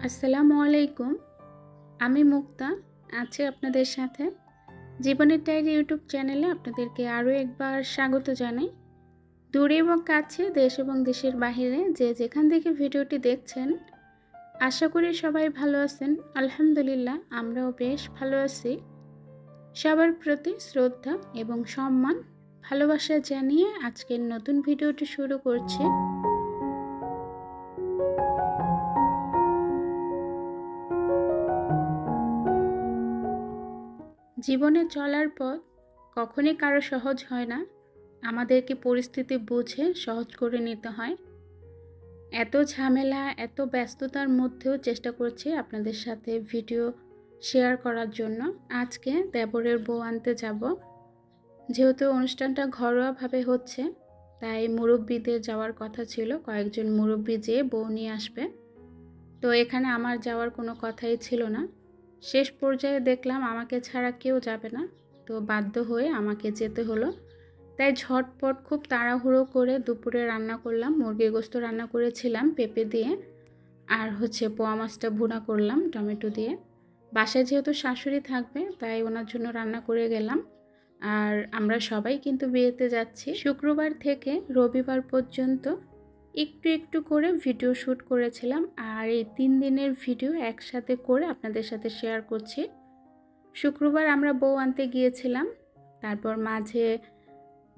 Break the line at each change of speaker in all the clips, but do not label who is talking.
আসসালামু আলাইকুম। আমি মুক্তা আছি আপনাদের সাথে। জীবনের ডায়েরি ইউটিউব চ্যানেলে আপনাদেরকে আরও একবার স্বাগত জানাই। দূরে এবং কাছে, দেশ এবং দেশের বাহিরে যে যেখান থেকে ভিডিওটি দেখছেন, আশা করি সবাই ভালো আছেন। আলহামদুলিল্লাহ, আমরাও বেশ ভালো আছি। সবার প্রতি শ্রদ্ধা এবং সম্মান, ভালোবাসা জানিয়ে আজকের নতুন ভিডিওটি শুরু করছি। জীবনে চলার পথ কখনই কারো সহজ হয় না। আমাদেরকে পরিস্থিতি বুঝে সহজ করে নিতে হয়। এত ঝামেলা, এত ব্যস্ততার মধ্যেও চেষ্টা করছি আপনাদের সাথে ভিডিও শেয়ার করার জন্য। আজকে দেবরের বউ আনতে যাব। যেহেতু অনুষ্ঠানটা ঘরোয়াভাবে হচ্ছে, তাই মুরব্বিদের যাওয়ার কথা ছিল। কয়েকজন মুরব্বি যেয়ে বউ নিয়ে আসবে। তো এখানে আমার যাওয়ার কোনো কথাই ছিল না। শেষ পর্যায়ে দেখলাম আমাকে ছাড়া কেউ যাবে না, তো বাধ্য হয়ে আমাকে যেতে হলো। তাই ঝটপট খুব তাড়াহুড়ো করে দুপুরে রান্না করলাম। মুরগির গোশত রান্না করেছিলাম পেঁপে দিয়ে, আর পোয়া মাছটা ভুনা করলাম টমেটো দিয়ে। বাসায় যেহেতু শাশুড়ি থাকবে, তাই ওনার জন্য রান্না করে গেলাম। আর আমরা সবাই কিন্তু বিয়েতে যাচ্ছি। শুক্রবার থেকে রবিবার পর্যন্ত একটু একটু করে ভিডিও শ্যুট করেছিলাম, আর এই 3 দিনের ভিডিও একসাথে করে আপনাদের সাথে শেয়ার করছি। শুক্রবার আমরা বউ আনতে গিয়েছিলাম, তারপর মাঝে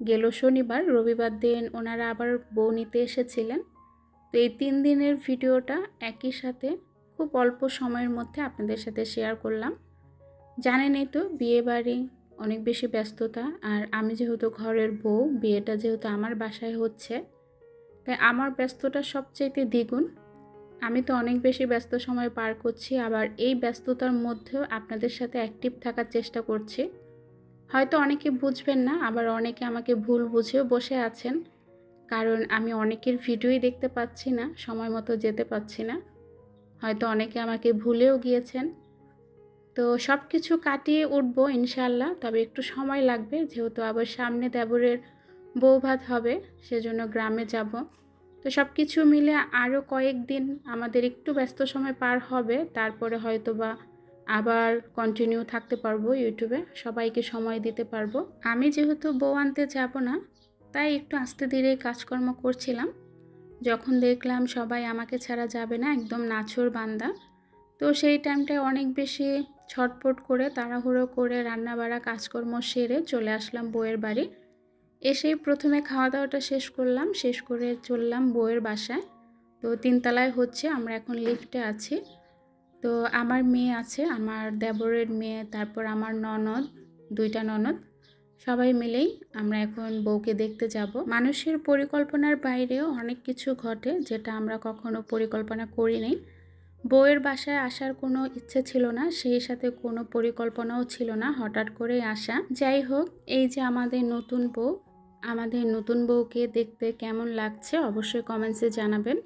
গেল শনিবার, রবিবার দিন ওনারা আবার বউ নিতে এসেছিলেন। তো এই 3 দিনের ভিডিওটা একই সাথে খুব অল্প সময়ের মধ্যে আপনাদের সাথে শেয়ার করলাম। জানেনই তো, বিয়ে বাড়ি অনেক বেশি ব্যস্ততা, আর আমি যেহেতু ঘরের বউ, বিয়েটা যেহেতু আমার বাসায় হচ্ছে, তাই আমার ব্যস্ততা সবচাইতে দ্বিগুণ। আমি তো অনেক বেশি ব্যস্ত সময় পার করছি, আবার এই ব্যস্ততার মধ্যেও আপনাদের সাথে অ্যাক্টিভ থাকার চেষ্টা করছি। হয়তো অনেকে বুঝবেন না, আবার অনেকে আমাকে ভুল বুঝেও বসে আছেন, কারণ আমি অনেকের ভিডিওই দেখতে পাচ্ছি না, সময় মতো যেতে পারছি না। হয়তো অনেকে আমাকে ভুলেও গিয়েছেন। তো সব কিছু কাটিয়ে উঠবো ইনশাআল্লাহ, তবে একটু সময় লাগবে, যেহেতু আবার সামনে দেবরের বউ ভাত হবে, সেজন্য গ্রামে যাব। তো সব কিছু মিলে আরও কয়েকদিন আমাদের একটু ব্যস্ত সময় পার হবে, তারপরে হয়তো বা আবার কন্টিনিউ থাকতে পারবো ইউটিউবে, সবাইকে সময় দিতে পারবো। আমি যেহেতু বউ আনতে যাব না, তাই একটু আস্তে ধীরে কাজকর্ম করছিলাম। যখন দেখলাম সবাই আমাকে ছাড়া যাবে না, একদম নাছোড় বান্দা, তো সেই টাইমটায় অনেক বেশি ছটপট করে তাড়াহুড়ো করে রান্নাবাড়া কাজকর্ম সেরে চলে আসলাম বউয়ের বাড়ি। এসেই প্রথমে খাওয়া দাওয়াটা শেষ করলাম, শেষ করে চললাম বউয়ের বাসায়। তো 3 তলায় হচ্ছে, আমরা এখন লিফটে আছি। তো আমার মেয়ে আছে, আমার দেবরের মেয়ে, তারপর আমার ননদ, 2টা ননদ, সবাই মিলেই আমরা এখন বউকে দেখতে যাব। মানুষের পরিকল্পনার বাইরেও অনেক কিছু ঘটে, যেটা আমরা কখনো পরিকল্পনা করিনি। বউয়ের বাসায় আসার কোনো ইচ্ছে ছিল না, সেই সাথে কোনো পরিকল্পনাও ছিল না, হঠাৎ করেই আসা। যাই হোক, এই যে আমাদের নতুন বউকে দেখতে কেমন লাগছে অবশ্যই কমেন্টসে জানাবেন।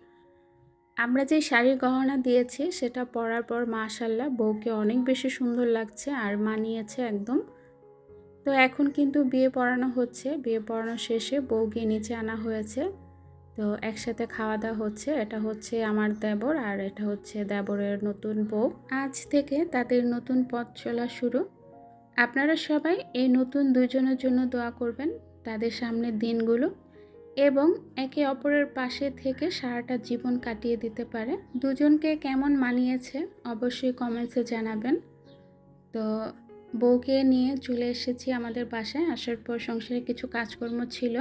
আমরা যে শাড়ির গহনা দিয়েছি সেটা পরার পর মাশাআল্লাহ বউকে অনেক বেশি সুন্দর লাগছে আর মানিয়েছে একদম। তো এখন কিন্তু বিয়ে পড়ানো হচ্ছে, বিয়ে পড়ানো শেষে বউকে নিচে আনা হয়েছে। তো একসাথে খাওয়া দাওয়া হচ্ছে। এটা হচ্ছে আমার দেবর, আর এটা হচ্ছে দেবরের নতুন বউ। আজ থেকে তাদের নতুন পথ চলা শুরু। আপনারা সবাই এই নতুন দুইজনের জন্য দোয়া করবেন, তাদের সামনের দিনগুলো, এবং একে অপরের পাশে থেকে সারাটা জীবন কাটিয়ে দিতে পারে। দুজনকে কেমন মানিয়েছে অবশ্যই কমেন্টসে জানাবেন। তো বউকে নিয়ে চলে এসেছি আমাদের বাসায়। আসার পর সংসারে কিছু কাজকর্ম ছিল,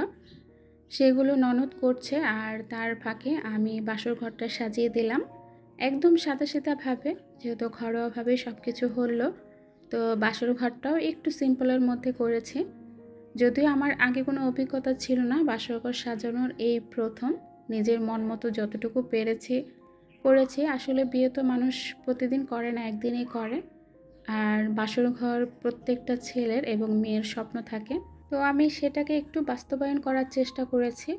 সেগুলো ননদ করছে, আর তার ফাঁকে আমি বাসর ঘরটা সাজিয়ে দিলাম একদম সাদাসিধাভাবে, যেহেতু ঘরোয়াভাবে সব কিছু হলো। তো বাসর ঘরটাও একটু সিম্পলের মধ্যে করেছি। যদিও আমার আগে কোনো অভিজ্ঞতা ছিল না বাসর ঘর সাজানোর, এই প্রথম নিজের মন মতো যতটুকু পেরেছি করেছি। আসলে বিয়ে তো মানুষ প্রতিদিন করে না, একদিনই করে, আর বাসর ঘর প্রত্যেকটা ছেলের এবং মেয়ের স্বপ্ন থাকে। তো আমি সেটাকে একটু বাস্তবায়ন করার চেষ্টা করেছি।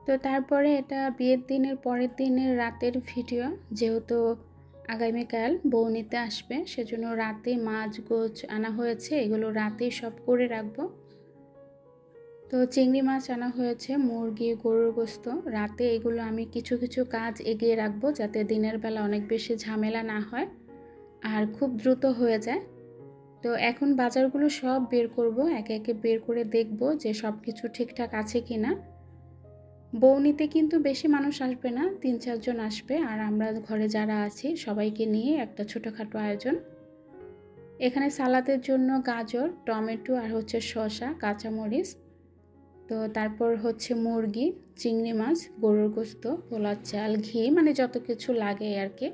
তো তারপরে এটা বিয়ের দিনের পরের দিনের রাতের ভিডিও, যেহেতু আগামীকাল বউ নিতে আসবে, সেজন্য রাতে মাছ গোছ আনা হয়েছে, এগুলো রাতেই সব করে রাখবো। তো চিংড়ি মাছ আনা হয়েছে, মুরগি, গরুর গোস্ত। রাতে এগুলো আমি কিছু কিছু কাজ এগিয়ে রাখবো যাতে দিনের বেলা অনেক বেশি ঝামেলা না হয় আর খুব দ্রুত হয়ে যায়। তো এখন বাজারগুলো সব বের করব, একে একে বের করে দেখব যে সব কিছু ঠিকঠাক আছে কি না। বউনিতে কিন্তু বেশি মানুষ আসবে না, 3-4 জন আসবে, আর আমরা ঘরে যারা আছি সবাইকে নিয়ে একটা ছোটোখাটো আয়োজন। এখানে সালাদের জন্য গাজর, টমেটো আর হচ্ছে শসা, কাঁচামরিচ, তো তারপর হচ্ছে মুরগি, চিংড়ি মাছ, গরুর গোস্ত, পোলার চাল, ঘি, মানে যত কিছু লাগে আর কি।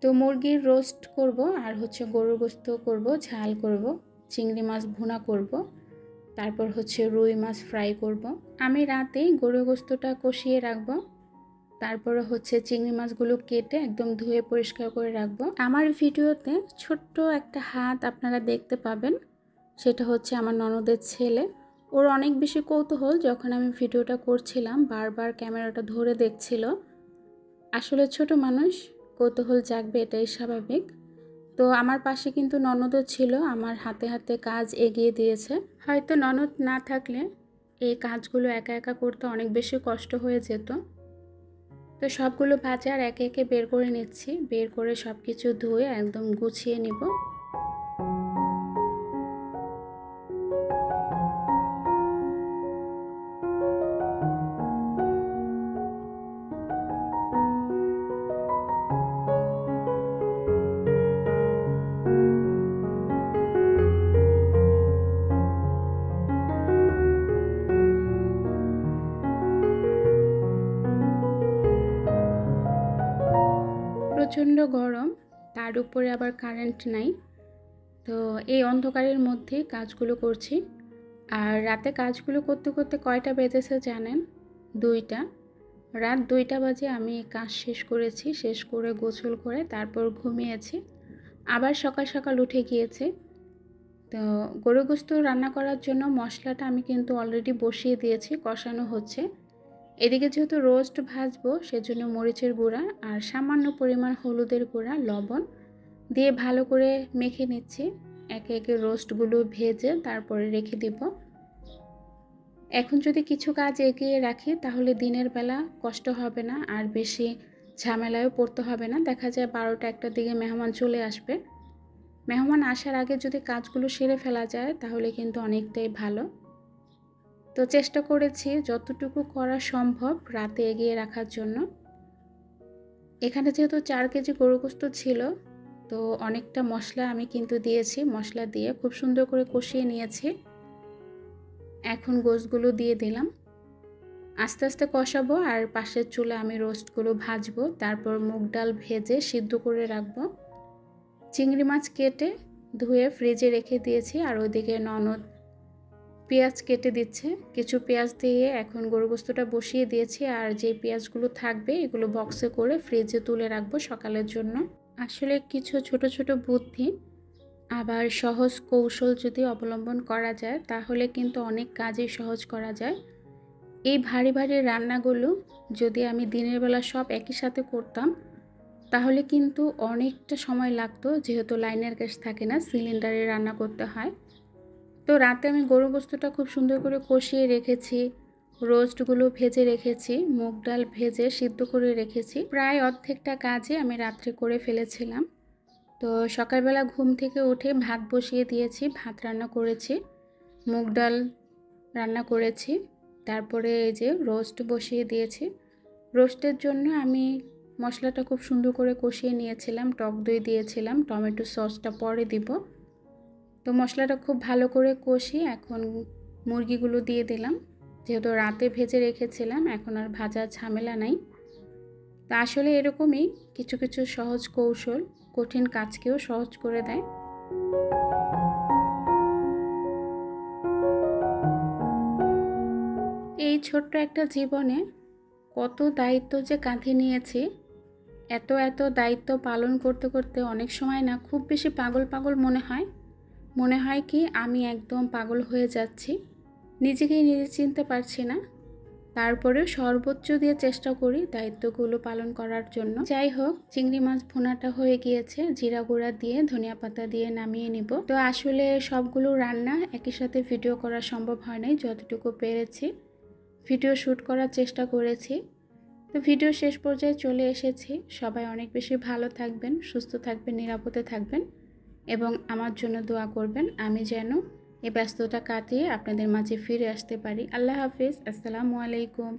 তো মুরগির রোস্ট করব আর হচ্ছে গরুর গোস্ত করব, ঝাল করব, চিংড়ি মাছ ভুনা করব, তারপর হচ্ছে রুই মাছ ফ্রাই করব। আমি রাতেই গরুর গোস্তটা কষিয়ে রাখব, তারপরে হচ্ছে চিংড়ি মাছগুলো কেটে একদম ধুয়ে পরিষ্কার করে রাখব। আমার ভিডিওতে ছোট্ট একটা হাত আপনারা দেখতে পাবেন, সেটা হচ্ছে আমার ননদের ছেলে। ওর অনেক বেশি কৌতূহল, যখন আমি ভিডিওটা করছিলাম বারবার ক্যামেরাটা ধরে দেখছিল। আসলে ছোট মানুষ, কৌতূহল জাগবে, এটাই স্বাভাবিক। তো আমার পাশে কিন্তু ননদও ছিল, আমার হাতে হাতে কাজ এগিয়ে দিয়েছে। হয়তো ননদ না থাকলে এই কাজগুলো একা একা করতে অনেক বেশি কষ্ট হয়ে যেত। তো সবগুলো বাজার একে একে বের করে নিচ্ছি, বের করে সব কিছু ধুয়ে একদম গুছিয়ে নিব। প্রচণ্ড গরম, তার উপরে আবার কারেন্ট নাই। তো এই অন্ধকারের মধ্যে কাজগুলো করছি। আর রাতে কাজগুলো করতে করতে কয়টা বেজেছে জানেন? 2টা। রাত 2টা বাজে আমি কাজ শেষ করেছি, শেষ করে গোসল করে তারপর ঘুমিয়েছি। আবার সকাল সকাল উঠে গিয়েছি। তো গরু গোস্ত রান্না করার জন্য মশলাটা আমি কিন্তু অলরেডি বসিয়ে দিয়েছি, কষানো হচ্ছে। এদিকে যেহেতু রোস্ট ভাজবো, সেজন্য মরিচের গুঁড়া আর সামান্য পরিমাণ হলুদের গুঁড়া, লবণ দিয়ে ভালো করে মেখে নিচ্ছি। একে একে রোস্টগুলো ভেজে তারপরে রেখে দিব। এখন যদি কিছু কাজ এগিয়ে রাখি তাহলে দিনের বেলা কষ্ট হবে না, আর বেশি ঝামেলায়ও পড়তে হবে না। দেখা যায় 12টা 1টার দিকে মেহমান চলে আসবে। মেহমান আসার আগে যদি কাজগুলো সেরে ফেলা যায় তাহলে কিন্তু অনেকটাই ভালো। তো চেষ্টা করেছি যতটুকু করা সম্ভব রাতে এগিয়ে রাখার জন্য। এখানে যেহেতু 4 কেজি গরু গোস্ত ছিল, তো অনেকটা মশলা আমি কিন্তু দিয়েছি। মশলা দিয়ে খুব সুন্দর করে কষিয়ে নিয়েছি। এখন গোশগুলো দিয়ে দিলাম, আস্তে আস্তে কষাবো। আর পাশের চুলে আমি রোস্টগুলো ভাজবো, তারপর মুগ ডাল ভেজে সিদ্ধ করে রাখবো। চিংড়ি মাছ কেটে ধুয়ে ফ্রিজে রেখে দিয়েছি, আর ওইদিকে ননদ পেঁয়াজ কেটে দিচ্ছে। কিছু পেঁয়াজ দিয়ে এখন গরু গোস্তটা বসিয়ে দিয়েছি, আর যে পেঁয়াজগুলো থাকবে এগুলো বক্সে করে ফ্রিজে তুলে রাখবো সকালের জন্য। আসলে কিছু ছোট ছোট বুদ্ধি আবার সহজ কৌশল যদি অবলম্বন করা যায় তাহলে কিন্তু অনেক কাজই সহজ করা যায়। এই ভারী ভারী রান্নাগুলো যদি আমি দিনের বেলা সব একই সাথে করতাম তাহলে কিন্তু অনেকটা সময় লাগতো, যেহেতু লাইনের গ্যাস থাকে না, সিলিন্ডারে রান্না করতে হয়। তো রাতে আমি গরু গোস্তটা খুব সুন্দর করে কষিয়ে রেখেছি, রোস্টগুলো ভেজে রেখেছি, মুগ ডাল ভেজে সিদ্ধ করে রেখেছি। প্রায় অর্ধেকটা কাজে আমি রাত্রে করে ফেলেছিলাম। তো সকালবেলা ঘুম থেকে উঠে ভাত বসিয়ে দিয়েছি, ভাত রান্না করেছি, মুগ ডাল রান্না করেছি, তারপরে এই যে রোস্ট বসিয়ে দিয়েছি। রোস্টের জন্য আমি মশলাটা খুব সুন্দর করে কষিয়ে নিয়েছিলাম, টক দই দিয়েছিলাম, টমেটো সসটা পরে দিব। তো মশলাটা খুব ভালো করে কষিয়ে এখন মুরগিগুলো দিয়ে দিলাম। যেহেতু রাতে ভেজে রেখেছিলাম, এখন আর ভাজার ঝামেলা নাই। তা আসলে এরকমই কিছু কিছু সহজ কৌশল কঠিন কাজকেও সহজ করে দেয়। এই ছোট্ট একটা জীবনে কত দায়িত্ব যে কাঁধে নিয়েছি, এত এত দায়িত্ব পালন করতে করতে অনেক সময় না খুব বেশি পাগল পাগল মনে হয় কি আমি একদম পাগল হয়ে যাচ্ছি, নিজেকেই নিজে চিনতে পারছি না। তারপরেও সর্বোচ্চ দিয়ে চেষ্টা করি দায়িত্বগুলো পালন করার জন্য। যাই হোক, চিংড়ি মাছ ভুনাটা হয়ে গিয়েছে, জিরা গুঁড়া দিয়ে ধনিয়া পাতা দিয়ে নামিয়ে নিব। তো আসলে সবগুলো রান্না একই সাথে ভিডিও করা সম্ভব হয় নাই, যতটুকু পেরেছি ভিডিও শ্যুট করার চেষ্টা করেছি। তো ভিডিও শেষ পর্যায়ে চলে এসেছি। সবাই অনেক বেশি ভালো থাকবেন, সুস্থ থাকবেন, নিরাপদে থাকবেন এবং আমার জন্য দোয়া করবেন আমি যেন এই ব্যস্ততা কাটিয়ে আপনাদের মাঝে ফিরে আসতে পারি। আল্লাহ হাফিজ। আসসালামু আলাইকুম।